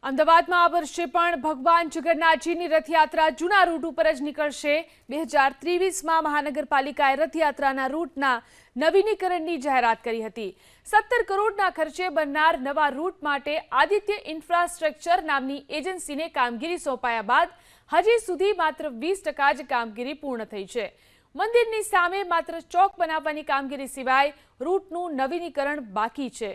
અમદાવાદમાં આ વર્ષે પણ ભગવાન જગન્નાથજીની રથયાત્રા જૂના રૂટ ઉપર જ નીકળશે। 2023માં મહાનગરપાલિકાએ રથયાત્રાના રૂટના નવીનીકરણની જાહેરાત કરી હતી। 17 કરોડના ખર્ચે બનનાર નવા રૂટ માટે આદિત્ય ઇન્ફ્રાસ્ટ્રક્ચર નામની એજન્સીને કામગીરી સોંપાયા બાદ હજી સુધી માત્ર 20% જ કામગીરી પૂર્ણ થઈ છે। મંદિરની સામે માત્ર ચોક બનાવવાની કામગીરી સિવાય રૂટનું નવીનીકરણ બાકી છે।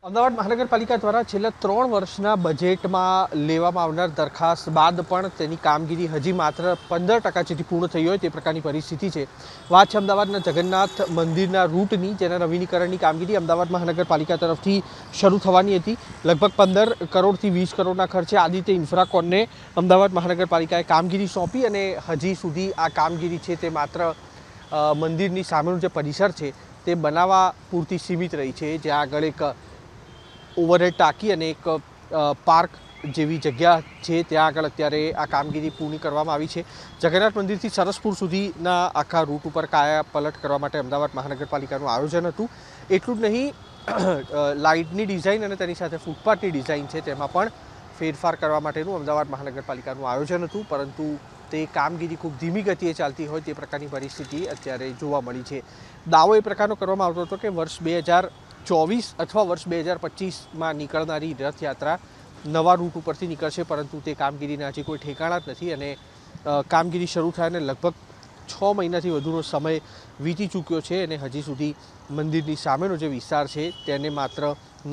અમદાવાદ મહાનગરપાલિકા દ્વારા છેલ્લા 3 વર્ષના બજેટમાં લેવામાં આવનાર દરખાસ્ત બાદ પણ તેની કામગીરી હજી માત્ર 15% જેટલી પૂર્ણ થઈ હોય તે પ્રકારની પરિસ્થિતિ છે। વાત છે અમદાવાદના જગન્નાથ મંદિરના રૂટની, જેના નવીનીકરણની કામગીરી અમદાવાદ મહાનગરપાલિકા તરફથી શરૂ થવાની હતી। લગભગ 15 કરોડથી 20 કરોડના ખર્ચે આદિત્ય ઇન્ફ્રાકોનને અમદાવાદ મહાનગરપાલિકાએ કામગીરી સોંપી અને હજી સુધી આ કામગીરી છે તે માત્ર મંદિરની સામેનું જે પરિસર છે તે બનાવવા પૂરતી સીમિત રહી છે, જ્યાં આગળ એક ઓવરહેડ ટાંકી અને એક પાર્ક જેવી જગ્યા છે, ત્યાં આગળ અત્યારે આ કામગીરી પૂર્ણ કરવામાં આવી છે। જગન્નાથ મંદિરથી સરસપુર સુધીના આખા રૂટ ઉપર કાયા પલટ કરવા માટે અમદાવાદ મહાનગરપાલિકાનું આયોજન હતું। એટલું જ નહીં, લાઇટની ડિઝાઇન અને તેની સાથે ફૂટપાથની ડિઝાઇન છે તેમાં પણ ફેરફાર કરવા માટેનું અમદાવાદ મહાનગરપાલિકાનું આયોજન હતું, પરંતુ તે કામગીરી ખૂબ ધીમી ગતિએ ચાલતી હોય તે પ્રકારની પરિસ્થિતિ અત્યારે જોવા મળી છે। દાવો એ પ્રકારનો કરવામાં આવતો હતો કે વર્ષ 2024 અથવા વર્ષ 2025માં નીકળનારી રથયાત્રા નવા રૂટ ઉપરથી નીકળશે, પરંતુ તે કામગીરીના હજી કોઈ ઠેકાણા જ નથી અને કામગીરી શરૂ થયાને લગભગ 6 મહિનાથી વધુનો સમય વીતી ચૂક્યો છે અને હજી સુધી મંદિરની સામેનો જે વિસ્તાર છે તેને માત્ર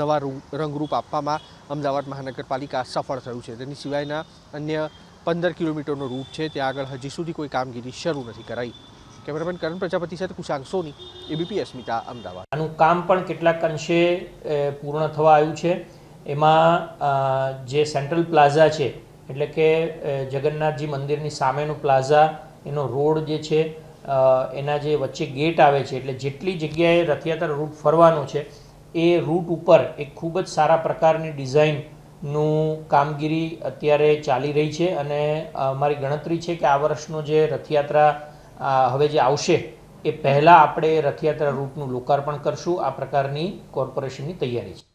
નવા રંગરૂપ આપવામાં અમદાવાદ મહાનગરપાલિકા સફળ થયું છે। તેની સિવાયના અન્ય 15 કિલોમીટરનો રૂટ છે ત્યાં આગળ હજી સુધી કોઈ કામગીરી શરૂ નથી કરાઈ। કેમેરામેન કરણ પ્રજાપતિ સાથે કુશાંક સોની, એબીપી અસ્મિતા, અમદાવાદ। આનું કામ પણ કેટલાક અંશે પૂર્ણ થવા આવ્યું છે। એમાં જે સેન્ટ્રલ પ્લાઝા છે, એટલે કે જગન્નાથજી મંદિરની સામેનું પ્લાઝા, એનો રોડ જે છે, એના જે વચ્ચે ગેટ આવે છે, એટલે જેટલી જગ્યાએ રથયાત્રા રૂટ ફરવાનો છે એ રૂટ ઉપર એક ખૂબ જ સારા પ્રકારની ડિઝાઇનનું કામગીરી અત્યારે ચાલી રહી છે અને અમારી ગણતરી છે કે આ વર્ષનો જે રથયાત્રા હવે જે આવશે એ પહેલાં આપણે રથયાત્રા રૂટનું લોકાર્પણ કરશું। આ પ્રકારની કોર્પોરેશનની તૈયારી છે।